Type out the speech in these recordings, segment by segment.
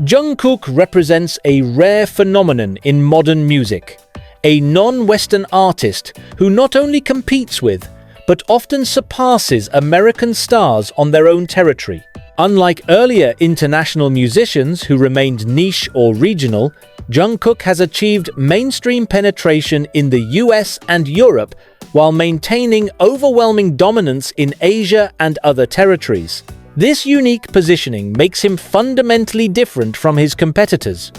Jungkook represents a rare phenomenon in modern music, a non-Western artist who not only competes with, but often surpasses American stars on their own territory. Unlike earlier international musicians who remained niche or regional, Jungkook has achieved mainstream penetration in the US and Europe while maintaining overwhelming dominance in Asia and other territories. This unique positioning makes him fundamentally different from his competitors.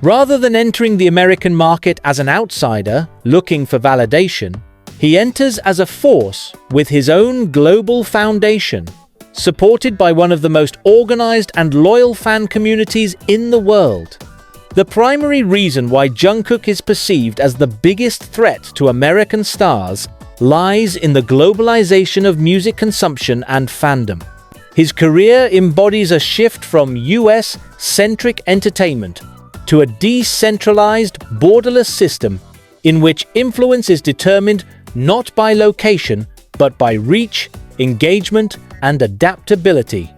Rather than entering the American market as an outsider looking for validation, he enters as a force with his own global foundation, supported by one of the most organized and loyal fan communities in the world. The primary reason why Jungkook is perceived as the biggest threat to American stars lies in the globalization of music consumption and fandom. His career embodies a shift from US-centric entertainment to a decentralized, borderless system in which influence is determined not by location, but by reach, engagement, and adaptability.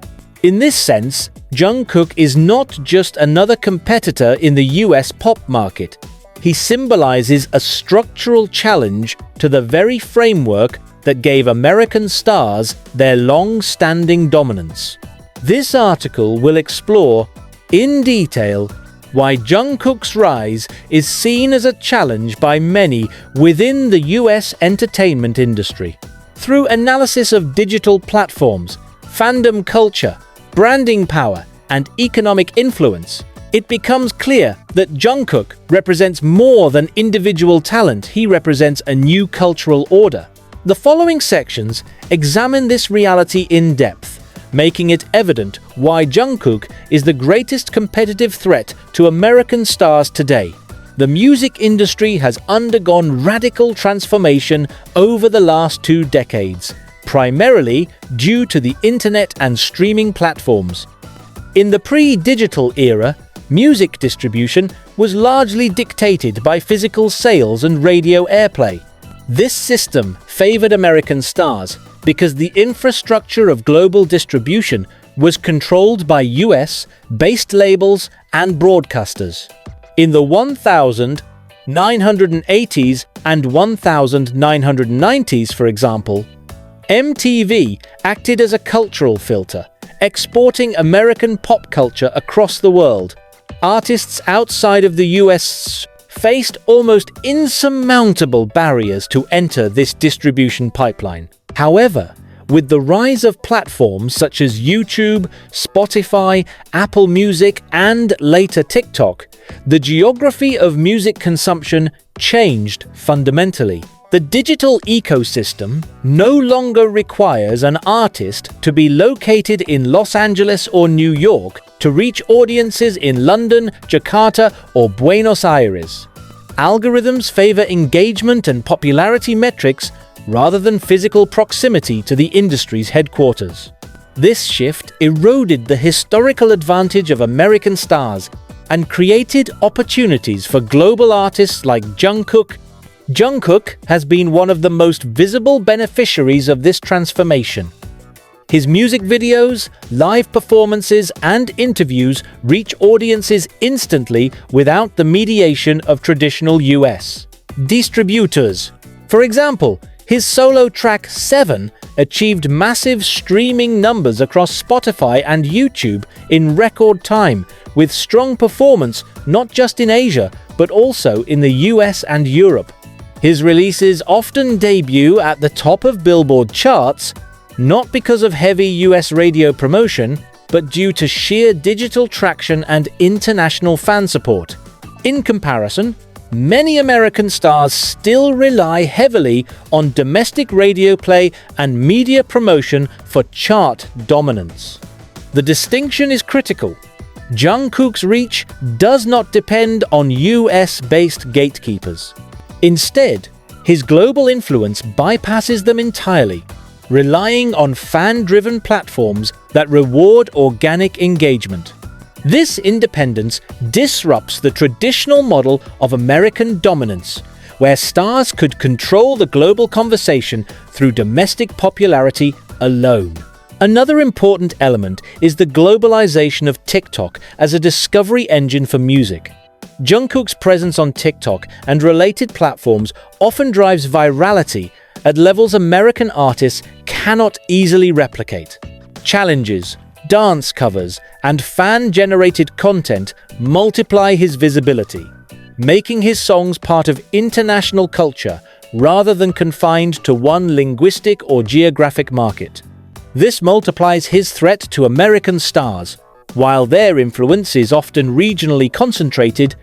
In this sense, Jungkook is not just another competitor in the US pop market. He symbolizes a structural challenge to the very framework that gave American stars their long-standing dominance. This article will explore, in detail, why Jungkook's rise is seen as a challenge by many within the US entertainment industry. Through analysis of digital platforms, fandom culture, branding power, and economic influence, it becomes clear that Jungkook represents more than individual talent. He represents a new cultural order. The following sections examine this reality in depth, making it evident why Jungkook is the greatest competitive threat to American stars today. The music industry has undergone radical transformation over the last 2 decades, primarily due to the internet and streaming platforms. In the pre-digital era, music distribution was largely dictated by physical sales and radio airplay. This system favored American stars because the infrastructure of global distribution was controlled by US-based labels and broadcasters. In the 1980s and 1990s, for example, MTV acted as a cultural filter, exporting American pop culture across the world. Artists outside of the US faced almost insurmountable barriers to enter this distribution pipeline. However, with the rise of platforms such as YouTube, Spotify, Apple Music, and later TikTok, the geography of music consumption changed fundamentally. The digital ecosystem no longer requires an artist to be located in Los Angeles or New York to reach audiences in London, Jakarta, or Buenos Aires. Algorithms favor engagement and popularity metrics rather than physical proximity to the industry's headquarters. This shift eroded the historical advantage of American stars and created opportunities for global artists like Jungkook. Jungkook has been one of the most visible beneficiaries of this transformation. His music videos, live performances, and interviews reach audiences instantly without the mediation of traditional US distributors. For example, his solo track 7 achieved massive streaming numbers across Spotify and YouTube in record time, with strong performance not just in Asia, but also in the US and Europe. His releases often debut at the top of Billboard charts, not because of heavy US radio promotion, but due to sheer digital traction and international fan support. In comparison, many American stars still rely heavily on domestic radio play and media promotion for chart dominance. The distinction is critical. Jungkook's reach does not depend on US-based gatekeepers. Instead, his global influence bypasses them entirely, relying on fan-driven platforms that reward organic engagement. This independence disrupts the traditional model of American dominance, where stars could control the global conversation through domestic popularity alone. Another important element is the globalization of TikTok as a discovery engine for music. Jungkook's presence on TikTok and related platforms often drives virality at levels American artists cannot easily replicate. Challenges, dance covers, and fan-generated content multiply his visibility, making his songs part of international culture rather than confined to one linguistic or geographic market. This multiplies his threat to American stars. While their influence is often regionally concentrated,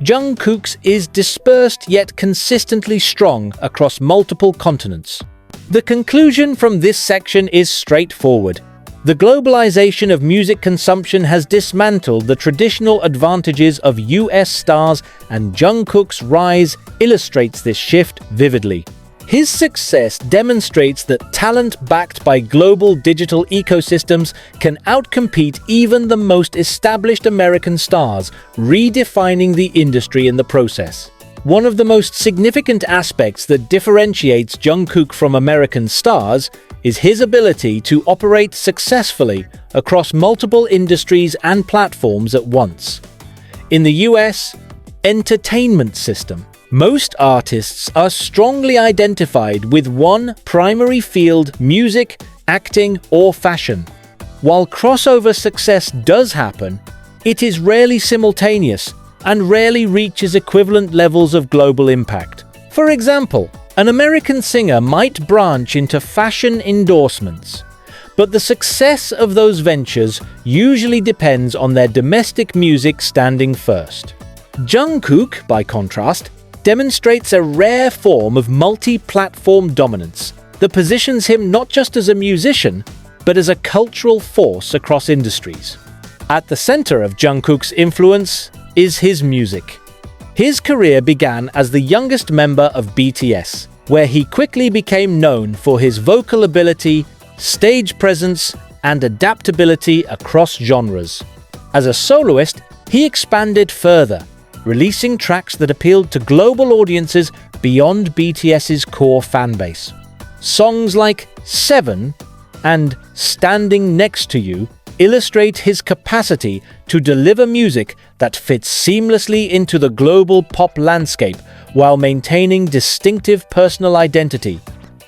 Jungkook's is dispersed yet consistently strong across multiple continents. The conclusion from this section is straightforward. The globalization of music consumption has dismantled the traditional advantages of US stars, and Jungkook's rise illustrates this shift vividly. His success demonstrates that talent backed by global digital ecosystems can outcompete even the most established American stars, redefining the industry in the process. One of the most significant aspects that differentiates Jungkook from American stars is his ability to operate successfully across multiple industries and platforms at once. In the US entertainment system, most artists are strongly identified with one primary field: music, acting, or fashion. While crossover success does happen, it is rarely simultaneous and rarely reaches equivalent levels of global impact. For example, an American singer might branch into fashion endorsements, but the success of those ventures usually depends on their domestic music standing first. Jungkook, by contrast, demonstrates a rare form of multi-platform dominance that positions him not just as a musician, but as a cultural force across industries. At the center of Jungkook's influence is his music. His career began as the youngest member of BTS, where he quickly became known for his vocal ability, stage presence, and adaptability across genres. As a soloist, he expanded further, releasing tracks that appealed to global audiences beyond BTS's core fanbase. Songs like "Seven" and "Standing Next to You" illustrate his capacity to deliver music that fits seamlessly into the global pop landscape while maintaining distinctive personal identity.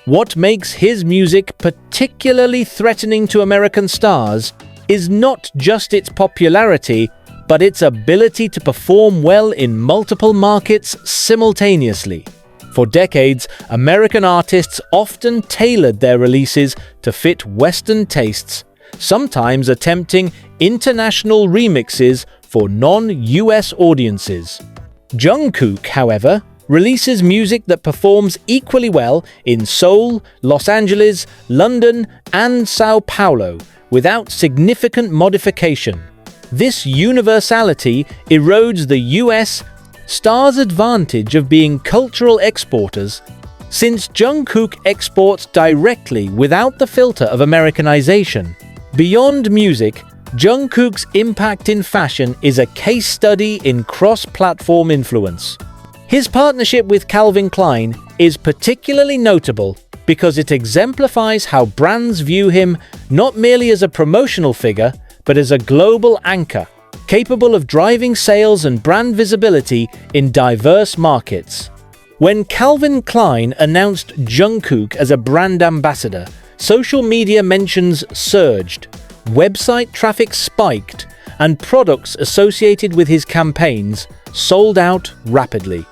What makes his music particularly threatening to American stars is not just its popularity, but its ability to perform well in multiple markets simultaneously. For decades, American artists often tailored their releases to fit Western tastes, sometimes attempting international remixes for non-US audiences. Jungkook, however, releases music that performs equally well in Seoul, Los Angeles, London, and Sao Paulo without significant modification. This universality erodes the US stars' advantage of being cultural exporters, since Jungkook exports directly without the filter of Americanization. Beyond music, Jungkook's impact in fashion is a case study in cross-platform influence. His partnership with Calvin Klein is particularly notable because it exemplifies how brands view him not merely as a promotional figure, but as a global anchor, capable of driving sales and brand visibility in diverse markets. When Calvin Klein announced Jungkook as a brand ambassador, social media mentions surged, website traffic spiked, and products associated with his campaigns sold out rapidly.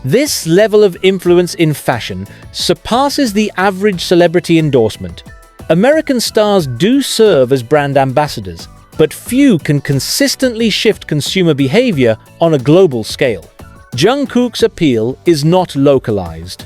This level of influence in fashion surpasses the average celebrity endorsement. American stars do serve as brand ambassadors, but few can consistently shift consumer behavior on a global scale. Jungkook's appeal is not localized.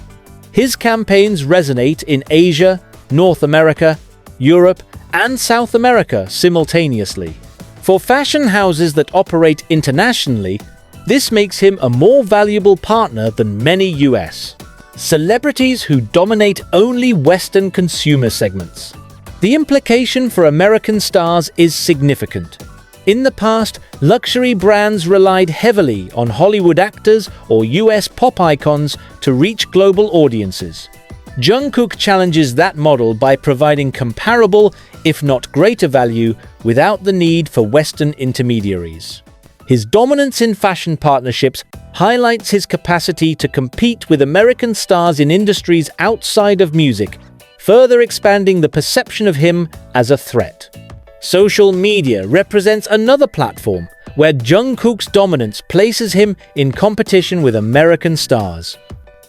His campaigns resonate in Asia, North America, Europe, and South America simultaneously. For fashion houses that operate internationally, this makes him a more valuable partner than many US celebrities who dominate only Western consumer segments. The implication for American stars is significant. In the past, luxury brands relied heavily on Hollywood actors or US pop icons to reach global audiences. Jungkook challenges that model by providing comparable, if not greater value, without the need for Western intermediaries. His dominance in fashion partnerships highlights his capacity to compete with American stars in industries outside of music, further expanding the perception of him as a threat. Social media represents another platform where Jungkook's dominance places him in competition with American stars.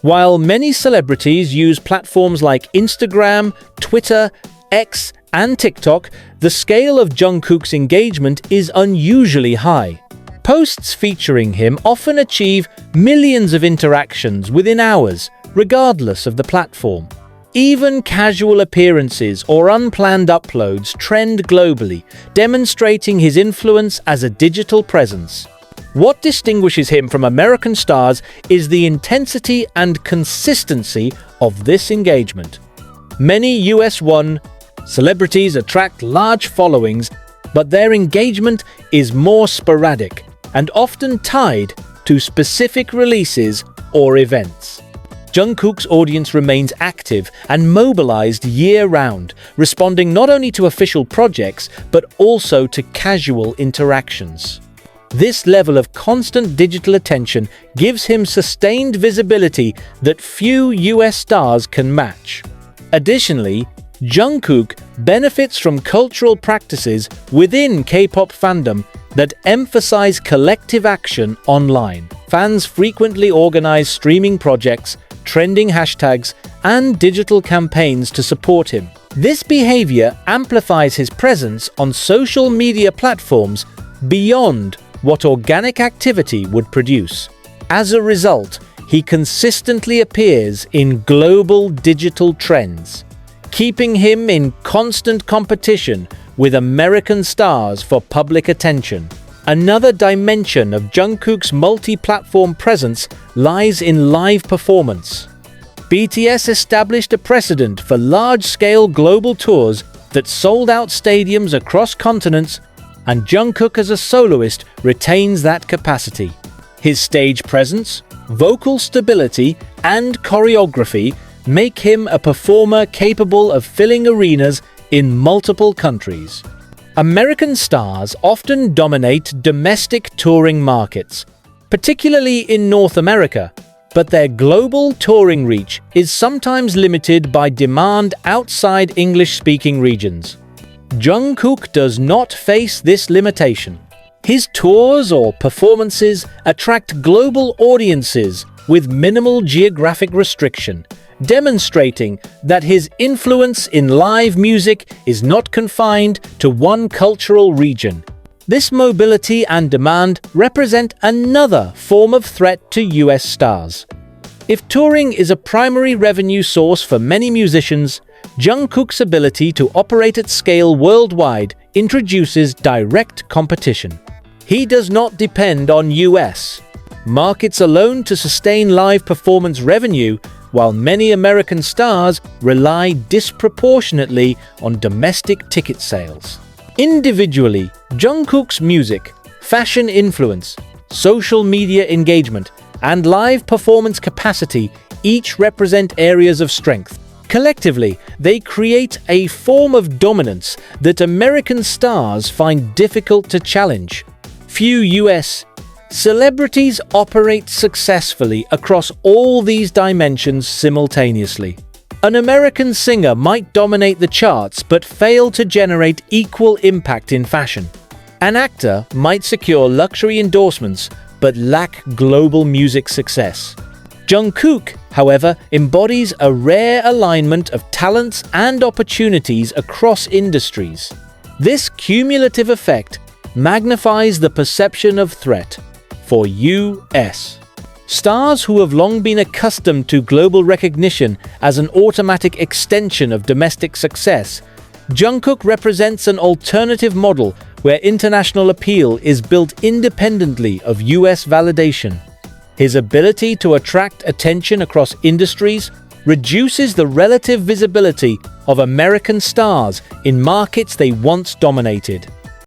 While many celebrities use platforms like Instagram, Twitter, X, and TikTok, the scale of Jungkook's engagement is unusually high. Posts featuring him often achieve millions of interactions within hours, regardless of the platform. Even casual appearances or unplanned uploads trend globally, demonstrating his influence as a digital presence. What distinguishes him from American stars is the intensity and consistency of this engagement. Many US-1 celebrities attract large followings, but their engagement is more sporadic and often tied to specific releases or events. Jungkook's audience remains active and mobilized year-round, responding not only to official projects but also to casual interactions. This level of constant digital attention gives him sustained visibility that few US stars can match. Additionally, Jungkook benefits from cultural practices within K-pop fandom that emphasize collective action online. Fans frequently organize streaming projects, trending hashtags, and digital campaigns to support him. This behavior amplifies his presence on social media platforms beyond what organic activity would produce. As a result, he consistently appears in global digital trends, keeping him in constant competition with American stars for public attention. Another dimension of Jungkook's multi-platform presence lies in live performance. BTS established a precedent for large-scale global tours that sold out stadiums across continents, and Jungkook as a soloist retains that capacity. His stage presence, vocal stability, and choreography make him a performer capable of filling arenas in multiple countries. American stars often dominate domestic touring markets, particularly in North America, but their global touring reach is sometimes limited by demand outside English-speaking regions. Jungkook does not face this limitation. His tours or performances attract global audiences with minimal geographic restriction, demonstrating that his influence in live music is not confined to one cultural region. This mobility and demand represent another form of threat to US stars. If touring is a primary revenue source for many musicians, Jungkook's ability to operate at scale worldwide introduces direct competition. He does not depend on US markets alone to sustain live performance revenue, while many American stars rely disproportionately on domestic ticket sales. Individually, Jungkook's music, fashion influence, social media engagement, and live performance capacity each represent areas of strength. Collectively, they create a form of dominance that American stars find difficult to challenge. Few US celebrities operate successfully across all these dimensions simultaneously. An American singer might dominate the charts but fail to generate equal impact in fashion. An actor might secure luxury endorsements but lack global music success. Jungkook, however, embodies a rare alignment of talents and opportunities across industries. This cumulative effect magnifies the perception of threat for US stars who have long been accustomed to global recognition as an automatic extension of domestic success. Jungkook represents an alternative model where international appeal is built independently of US validation. His ability to attract attention across industries reduces the relative visibility of American stars in markets they once dominated.